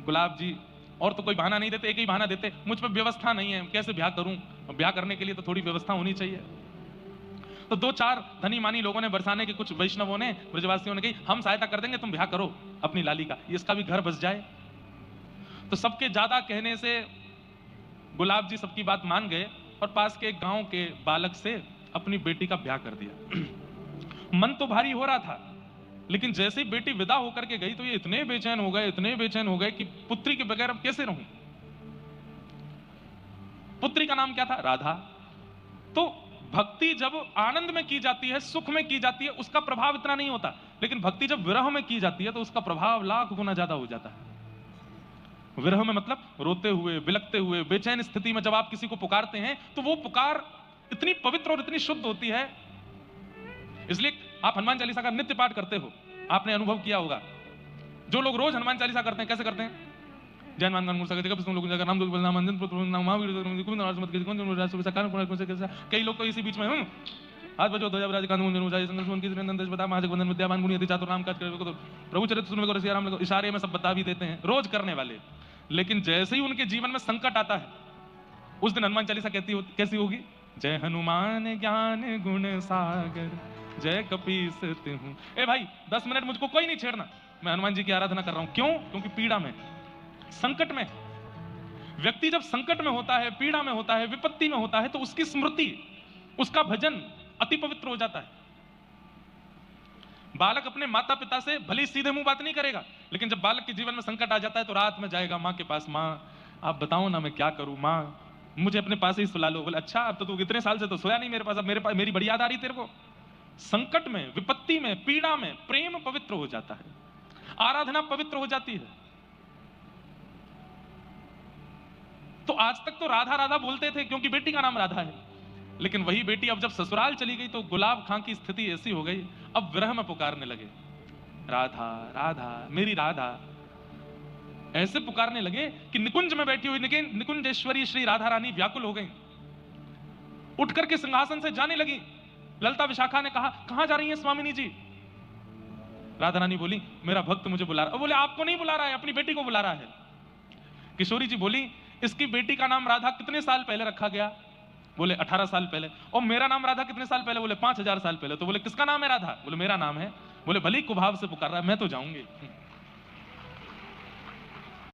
गुलाब जी और तो कोई बहाना नहीं देते, एक ही बहाना देते, मुझ पर व्यवस्था नहीं है, कैसे ब्याह करूं, ब्याह करने के लिए तो थोड़ी व्यवस्था होनी चाहिए। तो दो चार धनी मानी लोगों ने, बरसाने के कुछ वैष्णवों ने, ब्रजवासियों ने कही हम सहायता कर देंगे, तुम ब्याह करो अपनी लाली का, इसका भी घर बस जाए। तो सबके ज्यादा कहने से गुलाब जी सबकी बात मान गए और पास के एक गांव के बालक से अपनी बेटी का ब्याह कर दिया। मन तो भारी हो रहा था, लेकिन जैसे ही बेटी विदा होकर के गई तो ये इतने बेचैन हो गए, इतने बेचैन हो गए कि पुत्री के बगैर अब कैसे रहूं। पुत्री का नाम क्या था? राधा। तो भक्ति जब आनंद में की जाती है, सुख में की जाती है, उसका प्रभाव इतना नहीं होता, लेकिन भक्ति जब विरह में की जाती है तो उसका प्रभाव लाख गुना ज्यादा हो जाता है। विरह में मतलब रोते हुए, बिलखते हुए, बेचैन स्थिति में जब आप किसी को पुकारते हैं तो वो पुकार इतनी पवित्र और इतनी शुद्ध होती है। इसलिए आप हनुमान चालीसा का नित्य पाठ करते हो, आपने अनुभव किया होगा। जो लोग रोज हनुमान चालीसा करते हैं, कैसे करते हैं? जय हनुमान नाम कई लोग तो इसी बीच में हाथ बजो ध्वजा विराज विद्यावान गुणी अति चातुर राम काज प्रभु चरित्र सुन को रसिया राम लगो, इशारे में सब बता भी देते हैं, रोज करने वाले। लेकिन जैसे ही उनके जीवन में संकट आता है, उस दिन हनुमान चालीसा कैसी होगी? जय हनुमान ज्ञान गुण सागर जय कपीस तिहु। ए भाई 10 मिनट मुझको कोई नहीं छेड़ना, मैं हनुमान जी की आराधना कर रहा हूं। क्यों? क्योंकि पीड़ा में, संकट में, व्यक्ति जब संकट में होता है, पीड़ा में होता है, विपत्ति में होता है, तो उसकी स्मृति, उसका भजन अति पवित्र हो जाता है। बालक अपने माता पिता से भली सीधे मुंह बात नहीं करेगा, लेकिन जब बालक के जीवन में संकट आ जाता है तो रात में जाएगा मां के पास, मां आप बताओ ना मैं क्या करूं, मां मुझे अपने पास ही सुला लो। बोले अच्छा, अब तो तू इतने साल से तो सोया नहीं मेरे पास, अब मेरी बड़ी याद आ रही तेरे को। संकट में, विपत्ति में, पीड़ा में प्रेम पवित्र हो जाता है, आराधना पवित्र हो जाती है। तो आज तक तो राधा राधा बोलते थे क्योंकि बेटी का नाम राधा है, लेकिन वही बेटी अब जब ससुराल चली गई तो गुलाब खां की स्थिति ऐसी हो गई, अब विरह में पुकारने लगे, राधा राधा मेरी राधा। ऐसे पुकारने लगे कि निकुंज में बैठी हुई निकुंजेश्वरी श्री राधा रानी व्याकुल हो गई, उठ करके सिंहासन से जाने लगी। ललता विशाखा ने कहा कहां जा रही हैं स्वामिनी जी? राधा रानी बोली मेरा भक्त मुझे बुला रहा है। बोले आपको नहीं बुला रहा है, अपनी बेटी को बुला रहा है। किशोरी जी बोली इसकी बेटी का नाम राधा कितने साल पहले रखा गया? बोले 18 साल पहले। और मेरा नाम राधा कितने साल पहले? बोले 5000 साल पहले। तो बोले किसका नाम है राधा? बोले मेरा नाम है। बोले भली कुभाव से पुकार रहा है, मैं तो जाऊंगी।